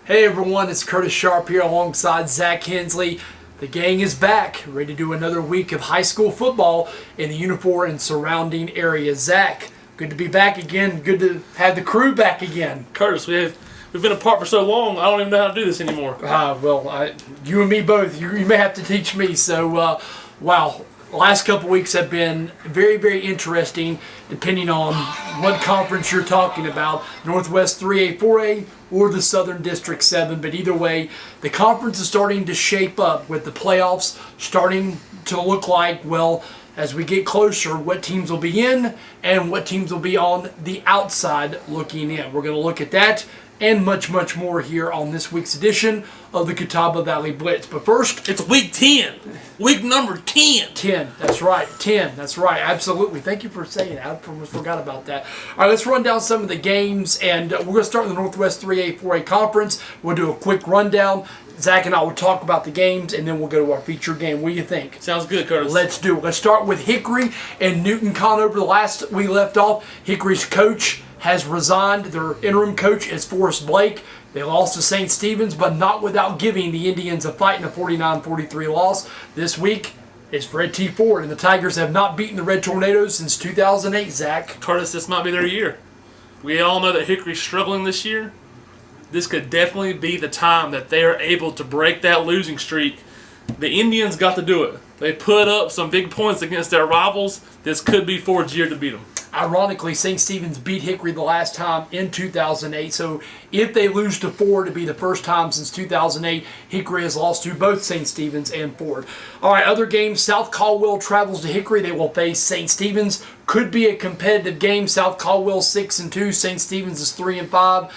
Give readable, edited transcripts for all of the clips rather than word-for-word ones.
Hey everyone, it's Curtis Sharp here alongside Zach Hensley. The gang is back, ready to do another week of high school football in the Unifor and surrounding areas. Zach, good to be back again. Good to have the crew back again. Curtis, we've been apart for so long, I don't even know how to do this anymore. You and me both. You may have to teach me. So, wow. Last couple weeks have been very, very interesting depending on what conference you're talking about, Northwest 3A, 4A, or the Southern District 7. But either way, the conference is starting to shape up with the playoffs starting to look like, well, as we get closer, what teams will be in and what teams will be on the outside looking in. We're going to look at that and much, much more here on this week's edition of the Catawba Valley Blitz. But first, it's week 10. Week number 10. 10, that's right. 10, that's right. Absolutely. Thank you for saying that. I almost forgot about that. All right, let's run down some of the games, and we're going to start in the Northwest 3A, 4A Conference. We'll do a quick rundown. Zach and I will talk about the games, and then we'll go to our featured game. What do you think? Sounds good, Curtis. Let's do it. Let's start with Hickory and Newton Conover. The last we left off, Hickory's coach has resigned. Their interim coach is Forrest Blake. They lost to St. Stephen's, but not without giving the Indians a fight in a 49-43 loss. This week is Fred T. Ford, and the Tigers have not beaten the Red Tornadoes since 2008, Zach. Curtis, this might be their year. We all know that Hickory's struggling this year. This could definitely be the time that they are able to break that losing streak. The Indians got to do it. They put up some big points against their rivals. This could be Ford's year to beat them. Ironically, St. Stephen's beat Hickory the last time in 2008, so if they lose to Ford, it'd be the first time since 2008 Hickory has lost to both St. Stephen's and Ford. All right, other games, South Caldwell travels to Hickory. They will face St. Stephen's. Could be a competitive game. South Caldwell 6-2, St. Stephen's is 3-5.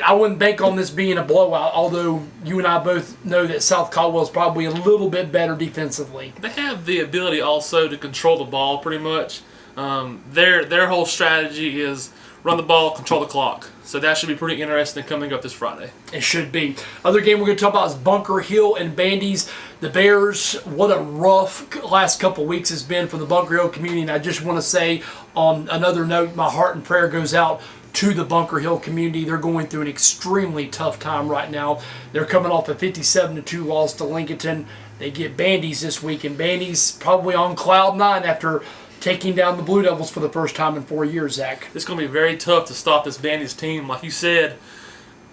I wouldn't bank on this being a blowout, although you and I both know that South Caldwell is probably a little bit better defensively. They have the ability also to control the ball pretty much. Their whole strategy is run the ball, control the clock. So that should be pretty interesting coming up this Friday. It should be. Other game we're going to talk about is Bunker Hill and Bandy's. The Bears, what a rough last couple weeks has been for the Bunker Hill community. And I just want to say on another note, my heart and prayer goes out to the Bunker Hill community. They're going through an extremely tough time right now. They're coming off a 57-2 loss to Lincoln. They get Bandy's this week, and Bandy's probably on cloud nine after taking down the Blue Devils for the first time in 4 years, Zach. It's going to be very tough to stop this Bandy's team. Like you said,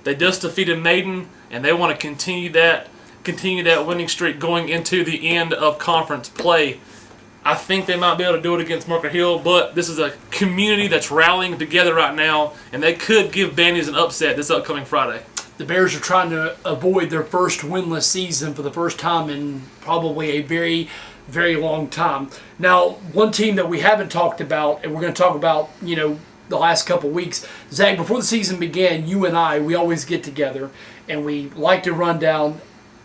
they just defeated Maiden, and they want to continue that winning streak going into the end of conference play. I think they might be able to do it against Bunker Hill, but this is a community that's rallying together right now, and they could give Bandy's an upset this upcoming Friday. The Bears are trying to avoid their first winless season for the first time in probably a very, very long time. Now, one team that we haven't talked about, and we're going to talk about, the last couple weeks. Zach, before the season began, you and I, we always get together, and we like to run down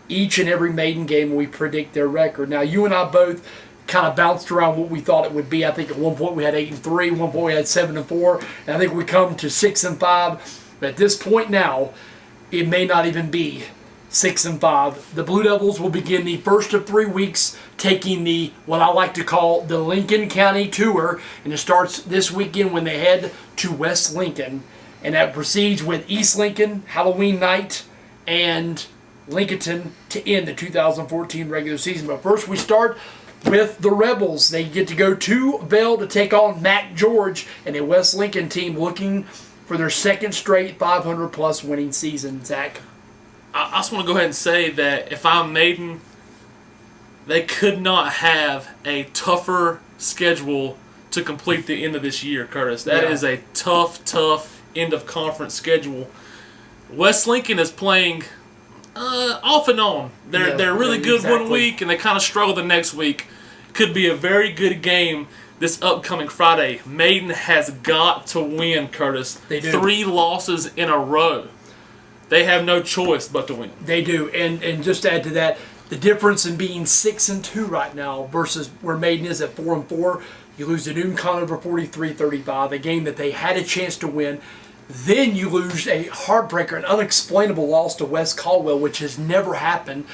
each and every Maiden game and we predict their record. Now, you and I both kind of bounced around what we thought it would be. I think at one point we had 8-3, one point we had 7-4, and I think we come to 6-5. But at this point now, it may not even be 6-5. The Blue Devils will begin the first of 3 weeks taking the, what I like to call, the Lincoln County Tour, and it starts this weekend when they head to West Lincoln, and that proceeds with East Lincoln, Halloween night, and Lincoln to end the 2014 regular season. But first we start with the Rebels. They get to go to Vail to take on Mac George and a West Lincoln team looking for their second straight 500-plus winning season, Zach. I just want to go ahead and say that if I'm Maiden, they could not have a tougher schedule to complete the end of this year, Curtis. That is a tough end of conference schedule. West Lincoln is playing off and on. They're really good one week, and they kind of struggle the next week. Could be a very good game this upcoming Friday. Maiden has got to win, Curtis. They do. 3 losses in a row. They have no choice but to win. They do. And just to add to that, the difference in being 6-2 right now versus where Maiden is at 4-4, you lose to Newton Conover 43-35, a game that they had a chance to win. Then you lose a heartbreaker, an unexplainable loss to West Caldwell, which has never happened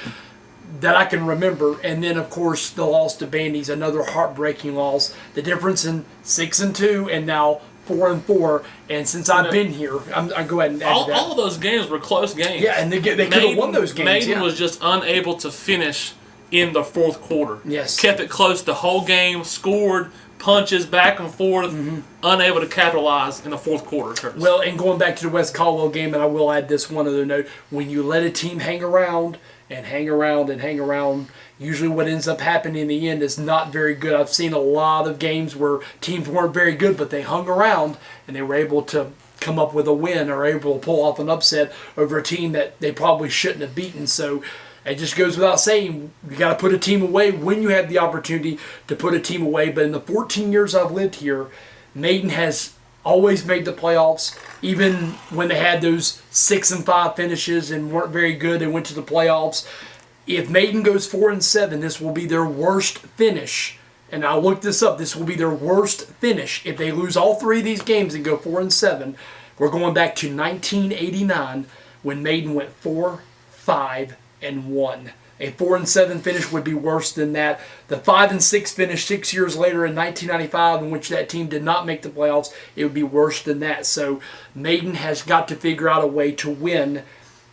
that I can remember. And then, of course, the loss to Bandy's, another heartbreaking loss. The difference in 6-2 and now 4-4, and since I've been here, I go ahead and add to that. All of those games were close games. Yeah, and they could have won those games. Maiden was just unable to finish in the fourth quarter. Yes. Kept it close the whole game, scored, punches back and forth, unable to capitalize in the fourth quarter, Curtis. Well, and going back to the West Caldwell game, and I will add this one other note, when you let a team hang around and hang around and hang around, usually what ends up happening in the end is not very good. I've seen a lot of games where teams weren't very good, but they hung around and they were able to come up with a win or able to pull off an upset over a team that they probably shouldn't have beaten. So it just goes without saying, you got to put a team away when you have the opportunity to put a team away. But in the 14 years I've lived here, Maiden has always made the playoffs. Even when they had those 6-5 finishes and weren't very good and went to the playoffs. If Maiden goes 4-7, this will be their worst finish. And I looked this up. This will be their worst finish. If they lose all 3 of these games and go 4-7, we're going back to 1989 when Maiden went 4-5-1. A 4-7 finish would be worse than that. The 5-6 finish 6 years later in 1995, in which that team did not make the playoffs, it would be worse than that. So Maiden has got to figure out a way to win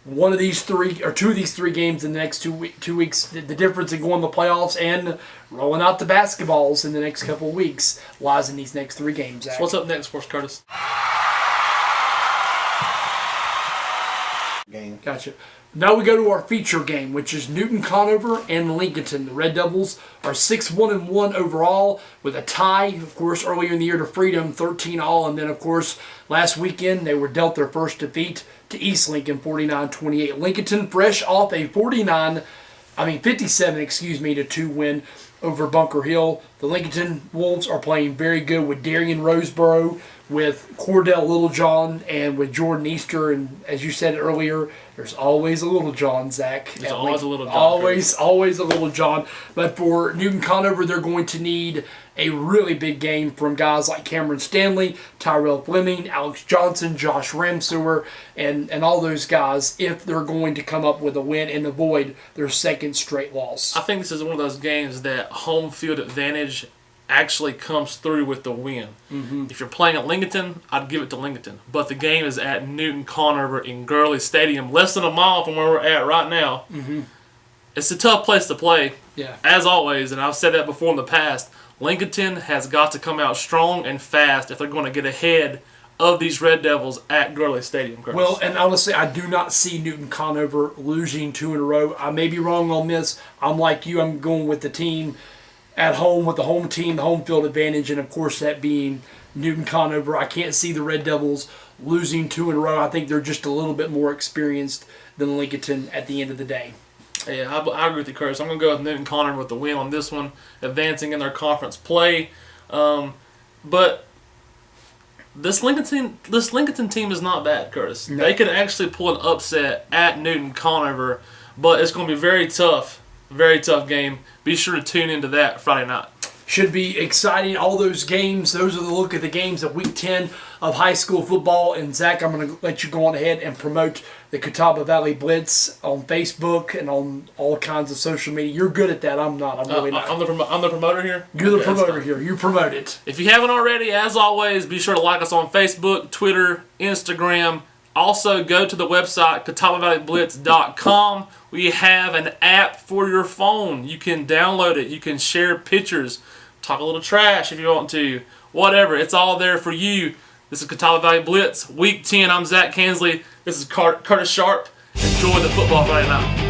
one of these 3 or 2 of these 3 games in the next 2 weeks. The difference in going to the playoffs and rolling out the basketballs in the next couple of weeks lies in these next 3 games. Zach. So what's up next for us, Curtis? Game. Gotcha. Now we go to our feature game, which is Newton Conover and Lincolnton. The Red Devils are 6-1-1 overall with a tie, of course, earlier in the year to Freedom, 13-all. And then, of course, last weekend they were dealt their first defeat to East Lincoln, 49-28. Lincolnton fresh off a 57-2 win over Bunker Hill. The Lincolnton Wolves are playing very good with Darian Roseborough, with Cordell Littlejohn, and with Jordan Easter. And as you said earlier, there's always a Little John, Zach. There's always a Little John. Always a Little John. But for Newton Conover, they're going to need a really big game from guys like Cameron Stanley, Tyrell Fleming, Alex Johnson, Josh Ramsewer, and all those guys if they're going to come up with a win and avoid their second straight loss. I think this is one of those games that home field advantage actually comes through with the win. If you're playing at Lincolnton, I'd give it to Lincolnton. But the game is at Newton Conover in Gurley Stadium, less than a mile from where we're at right now. It's a tough place to play, as always, and I've said that before in the past. Lincolnton has got to come out strong and fast if they're going to get ahead of these Red Devils at Gurley Stadium. Curtis. Well, and honestly, I do not see Newton Conover losing 2 in a row. I may be wrong on this. I'm like you. I'm going with the team at home, with the home team, the home field advantage, and of course that being Newton Conover. I can't see the Red Devils losing 2 in a row. I think they're just a little bit more experienced than Lincolnton at the end of the day. Yeah, I agree with you, Curtis. I'm going to go with Newton Conover with the win on this one, advancing in their conference play. But this Lincolnton team is not bad, Curtis. No. They could actually pull an upset at Newton Conover, but it's going to be very tough game. Be sure to tune into that Friday night. Should be exciting. All those games, those are the look of the games of Week 10 of high school football. And Zach, I'm going to let you go on ahead and promote the Catawba Valley Blitz on Facebook and on all kinds of social media. You're good at that. I'm not. I'm really not. I'm the promoter here? You're the Okay, promoter here. You promote it. If you haven't already, as always, be sure to like us on Facebook, Twitter, Instagram. Also, go to the website, CatawbaValleyBlitz.com. We have an app for your phone. You can download it. You can share pictures, talk a little trash if you want to, whatever. It's all there for you. This is Catawba Valley Blitz, Week 10. I'm Zach Kansley. This is Curtis Sharp. Enjoy the football Friday night.